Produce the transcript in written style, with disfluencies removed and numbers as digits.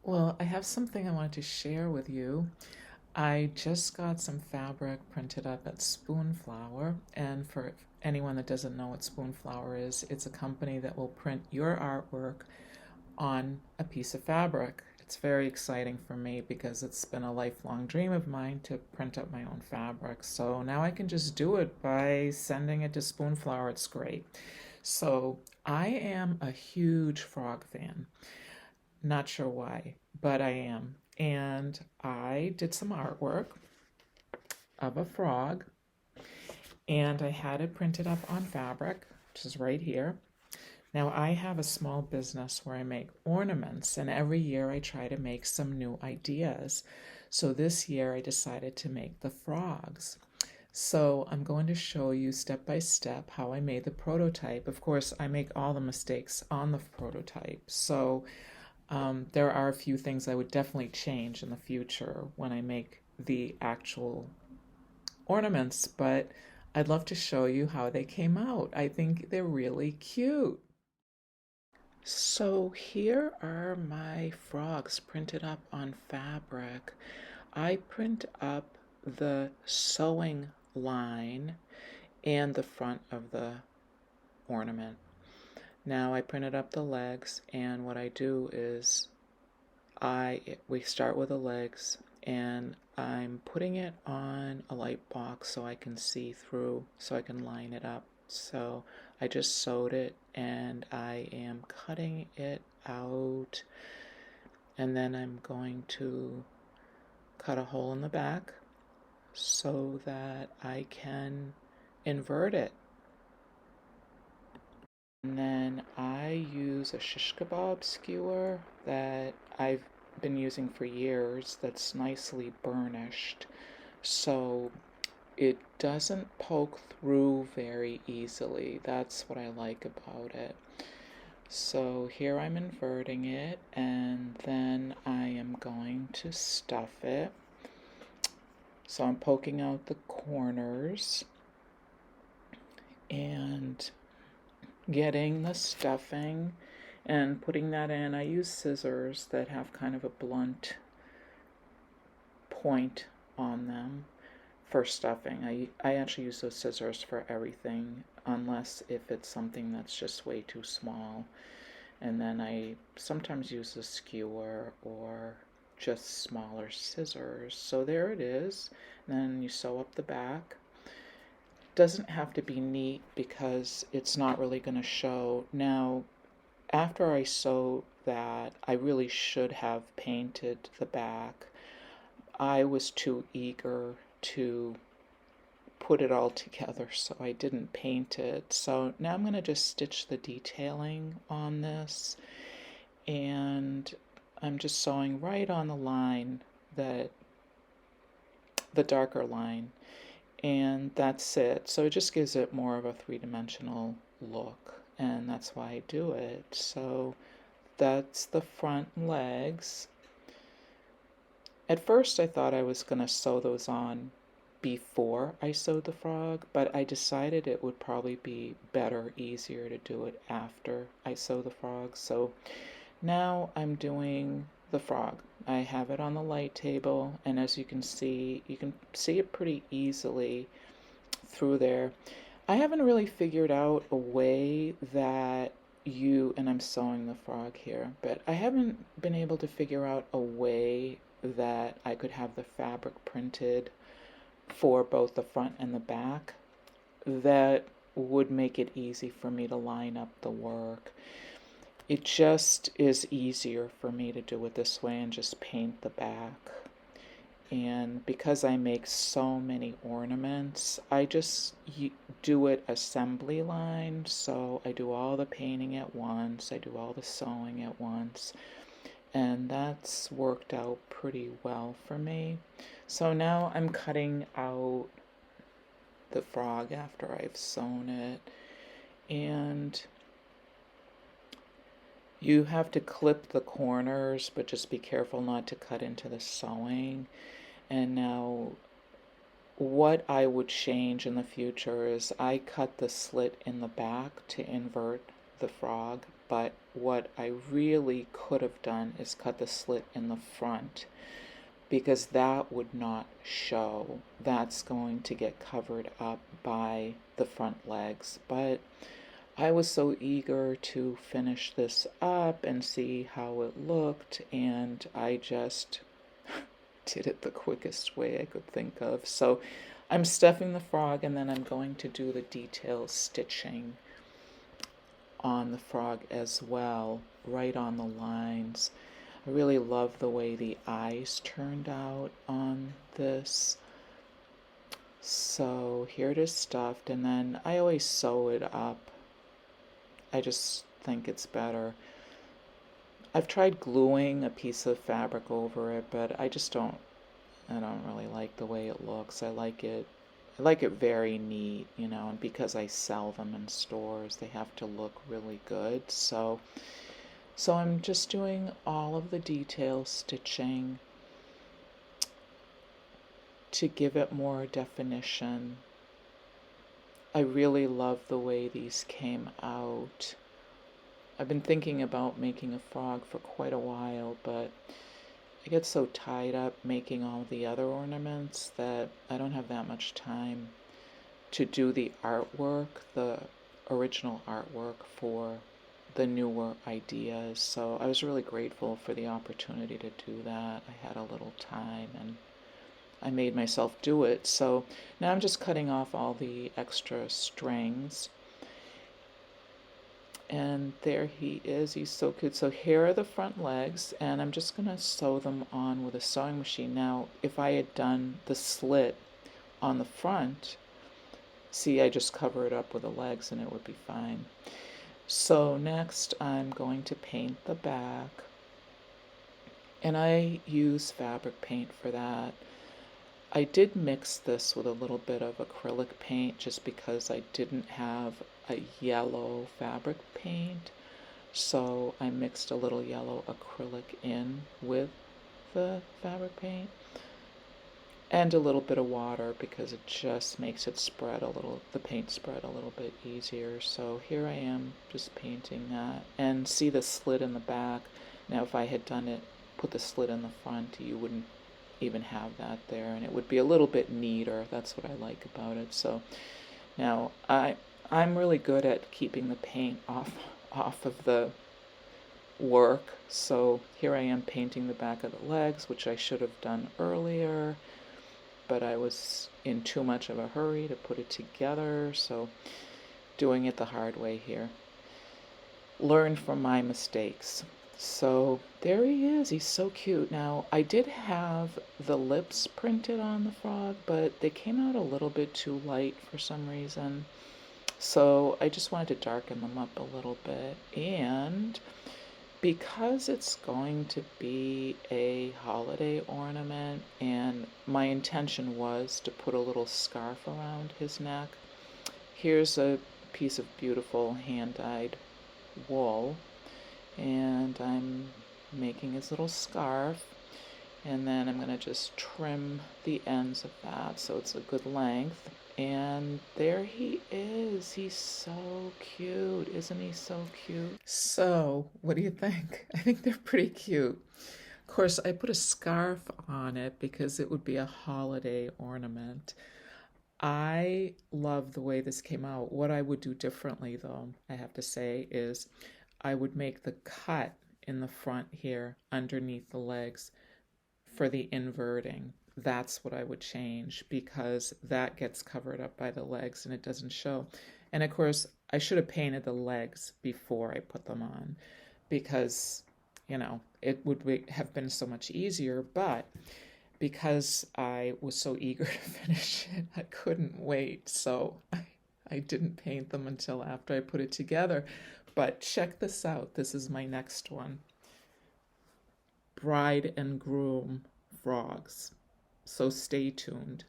Well, I have something I wanted to share with you. I just got some fabric printed up at Spoonflower, and for anyone that doesn't know what Spoonflower is, it's a company that will print your artwork on a piece of fabric. It's very exciting for me because it's been a lifelong dream of mine to print up my own fabric. So now I can just do it by sending it to Spoonflower. It's great. So I am a huge frog fan. Not sure why, but I am. And I did some artwork of a frog and I had it printed up on fabric, which is right here. Now, I have a small business where I make ornaments, and every year I try to make some new ideas. So this year I decided to make the frogs. So I'm going to show you step by step how I made the prototype. Of course, I make all the mistakes on the prototype. So there are a few things I would definitely change in the future when I make the actual ornaments, but I'd love to show you how they came out. I think they're really cute. So here are my frogs printed up on fabric. I print up the sewing line and the front of the ornament. Now I printed up the legs, and what I do is we start with the legs, and I'm putting it on a light box so I can see through, so I can line it up. So I just sewed it and I am cutting it out, and then I'm going to cut a hole in the back so that I can invert it. And then I use a shish kebab skewer that I've been using for years that's nicely burnished, so it doesn't poke through very easily. That's what I like about it. So here I'm inverting it, and then I am going to stuff it. So I'm poking out the corners and getting the stuffing and putting that in. I use scissors that have kind of a blunt point on them for stuffing. I actually use those scissors for everything unless if it's something that's just way too small. And then I sometimes use a skewer or just smaller scissors. So there it is. And then you sew up the back. Doesn't have to be neat because it's not really going to show. Now, after I sew that, I really should have painted the back. I was too eager to put it all together, so I didn't paint it. So now I'm going to just stitch the detailing on this, and I'm just sewing right on the line, that the darker line, and that's it. So it just gives it more of a three-dimensional look, and that's why I do it. So that's the front legs. At first I thought I was going to sew those on before I sewed the frog, but I decided it would probably be better, easier to do it after I sew the frog. So now I'm doing the frog. I have it on the light table, and as you can see it pretty easily through there. I haven't really figured out a way that and I'm sewing the frog here, but I haven't been able to figure out a way that I could have the fabric printed for both the front and the back that would make it easy for me to line up the work. It just is easier for me to do it this way and just paint the back. And because I make so many ornaments, I just do it assembly line. So I do all the painting at once, I do all the sewing at once, and that's worked out pretty well for me. So now I'm cutting out the frog after I've sewn it, and you have to clip the corners, but just be careful not to cut into the sewing. And now what I would change in the future is I cut the slit in the back to invert the frog, but what I really could have done is cut the slit in the front, because that would not show. That's going to get covered up by the front legs. But I was so eager to finish this up and see how it looked, and I just did it the quickest way I could think of. So I'm stuffing the frog, and then I'm going to do the detail stitching on the frog as well, right on the lines. I really love the way the eyes turned out on this. So here it is stuffed, and then I always sew it up. I just think it's better. I've tried gluing a piece of fabric over it, but I don't really like the way it looks. I like it very neat, and because I sell them in stores, they have to look really good. So I'm just doing all of the detail stitching to give it more definition. I really love the way these came out. I've been thinking about making a frog for quite a while, but I get so tied up making all the other ornaments that I don't have that much time to do the artwork, the original artwork for the newer ideas. So I was really grateful for the opportunity to do that. I had a little time and I made myself do it. So now I'm just cutting off all the extra strings. And there he is. He's so cute. So here are the front legs, and I'm just going to sew them on with a sewing machine. Now, if I had done the slit on the front, see, I just cover it up with the legs and it would be fine. So next I'm going to paint the back, and I use fabric paint for that. I did mix this with a little bit of acrylic paint just because I didn't have a yellow fabric paint. So I mixed a little yellow acrylic in with the fabric paint and a little bit of water because it just makes it spread a little, the paint spread a little bit easier. So here I am just painting that, and see the slit in the back. Now if I had done it, put the slit in the front, you wouldn't even have that there, and it would be a little bit neater. That's what I like about it. So now I'm really good at keeping the paint off of the work. So here I am painting the back of the legs, which I should have done earlier, but I was in too much of a hurry to put it together, so doing it the hard way here. Learn from my mistakes. So there he is. He's so cute. Now, I did have the lips printed on the frog, but they came out a little bit too light for some reason. So I just wanted to darken them up a little bit. And because it's going to be a holiday ornament, and my intention was to put a little scarf around his neck, here's a piece of beautiful hand-dyed wool, and I'm making his little scarf, and then I'm going to just trim the ends of that so it's a good length. And there he is. He's so cute. Isn't he so cute? So what do you think? I think they're pretty cute. Of course, I put a scarf on it because it would be a holiday ornament. I love the way this came out. What I would do differently, though, I have to say, is I would make the cut in the front here underneath the legs for the inverting. That's what I would change, because that gets covered up by the legs and it doesn't show. And of course, I should have painted the legs before I put them on, because, it would have been so much easier. But because I was so eager to finish it, I couldn't wait. So I didn't paint them until after I put it together. But check this out. This is my next one. Bride and groom frogs. So stay tuned.